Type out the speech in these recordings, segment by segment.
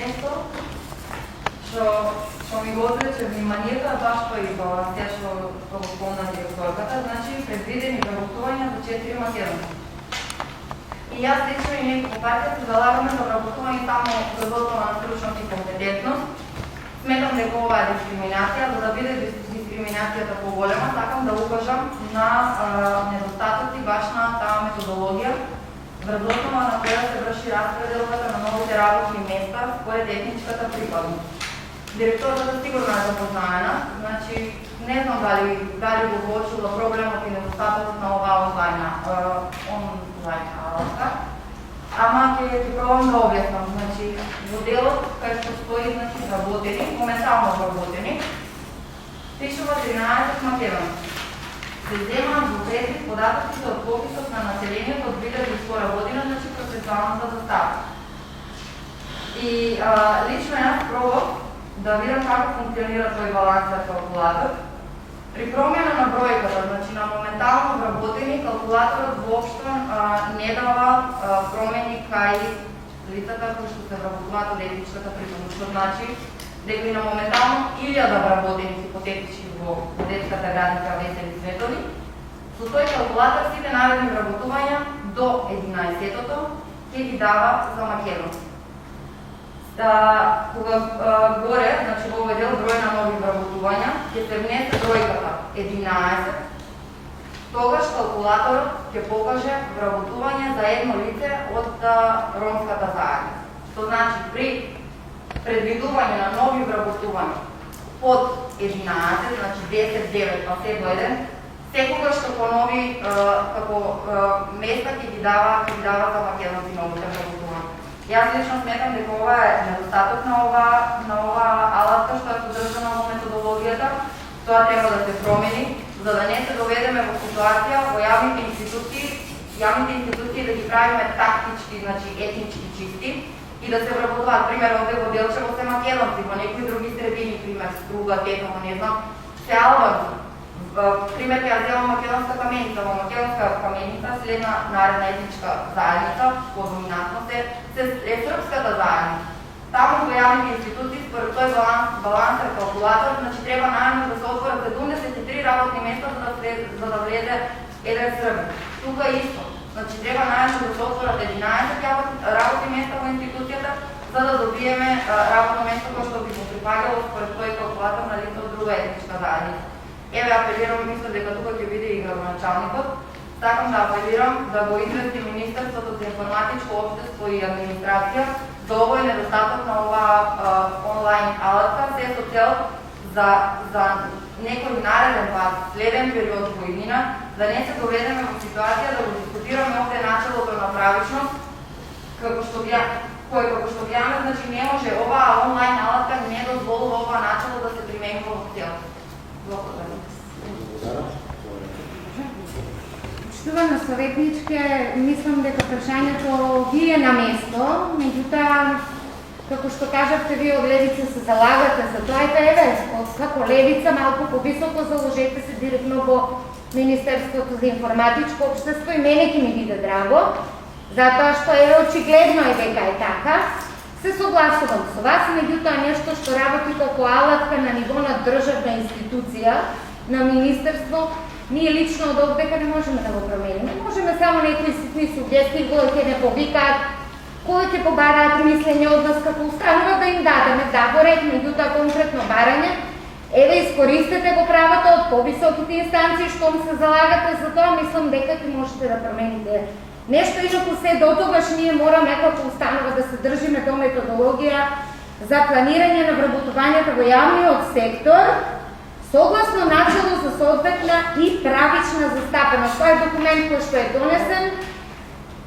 Нешто што ми го одрече вниманието, баш тој и балансија што го спомна директорката, значи предвидени вработувања за 4 македонци. И јас лично и некои партија се залагаме за вработување само за основа на стручност и компетентност. Сметам дека ова е дискриминација, за да биде дискриминацијата поголема, сакам да укажам на недостатоци баш на таа методологија, врз основа на која се врши распределката на новите работни места според етничката припадност. Директорката сигурно е запознаена, значи не знам дали го воочила проблемот и недостатокот на оваа онлайн алатка, ама ќе пробам да објаснам. Значи, во делот кај што стои вработени, моментално вработени, пишува 13 македонци. Се земаат во предвид податоците од пописот на населението од 2002 година, значи процесуалната застава. И лично јас пробав да видам како функционира тој балансен калкулатор. При промена на бројката, значи на моментално вработени, калкулаторот воопшто не дава промени кај лицата кои што се вработуваат од етничката припадност. Што значи дека и на моментално 1000 вработени хипотетички во детската градинка Весели Светови, со тој калкулатор сите наредни вработувања до 11-тото ќе ги дава за македонци. Кога горе, значи во овој дел број на нови вработувања, ќе се внесе бројката 11, тогаш калкулаторот ќе покаже вработување за едно лице од ромската заедница. Што значи при предвидување на нови вработувања под 11, значи 10, 9, па се до 1, секогаш како нови места ќе ги дава за македонци новите вработувања. Јас лично сметам дека ова е недостаток на оваа алатка што е содржана во методологијата. Тоа треба да се промени, за да не се доведеме во ситуација во јавните институции да ги правиме тактички, значи етнички чисти и да се вработуваат, пример, овде во Делчево се македонци, во некои други средини, пример, Струга, Тетово, не знам, се албанци. Пример, ќе ја земам македонска каменица. Во македонска каменица следна наредна етничка заедница, по доминантност е српската заедница. Таму во јавните институции, според тој балансен калкулатор, значи треба најмногу да се отворат 73 работни места за да влезе еден србин. Тука исто. Значи треба најмногу да се отворат 11 работни места во институцијата за да добиеме работно место кој што би го припаѓало според тој калкулатор на лице од друга етничка заедница. Еве апелирам, мислам дека тука ќе биде и градоначалникот. Сакам да апелирам да го извести Министерството за информатичко општество и администрација за овој недостаток на оваа онлайн алатка, се со цел за некој нареден пат, следен период во иднина, да не се доведеме во ситуација да го дискутираме овде начелото на правичност, како што беаме, значи не може оваа онлайн алатка не дозволува оваа начело да се применува во целост. Благодарам. Почитувана советничке, мислам дека прашањето ви е на место, меѓутоа, како што кажавте, вие од Левица се залагате за тоа, еве, како Левица, малку повисоко заложете се директно во Министерството за информатичко општество и мене ќе ми биде драго, затоа што е очигледно и дека е така. Се согласувам со вас, меѓутоа нешто што работи како алатка на ниво на државна институција, на министерство, ние лично од овдека не можеме да го промениме. Можеме само некои ситни сугестии кои ќе не повикаат, кои ќе побараат мислење од нас како установа да им дадеме, да го ред, меѓутоа конкретно барање. Еве, искористете го правото од повисоките инстанции, што се залагате за тоа, мислам дека ќе можете да промените нешто, инаку се до тогаш ние мораме како установа да се држиме до методологија за планирање на вработувањата во јавниот сектор, согласно начело за соодветна и правична застапеност. Тоа е документ кој што е донесен,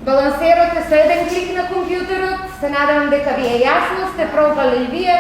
балансерот е со еден клик на компјутерот, се надевам дека ви е јасно, сте пробали и вие,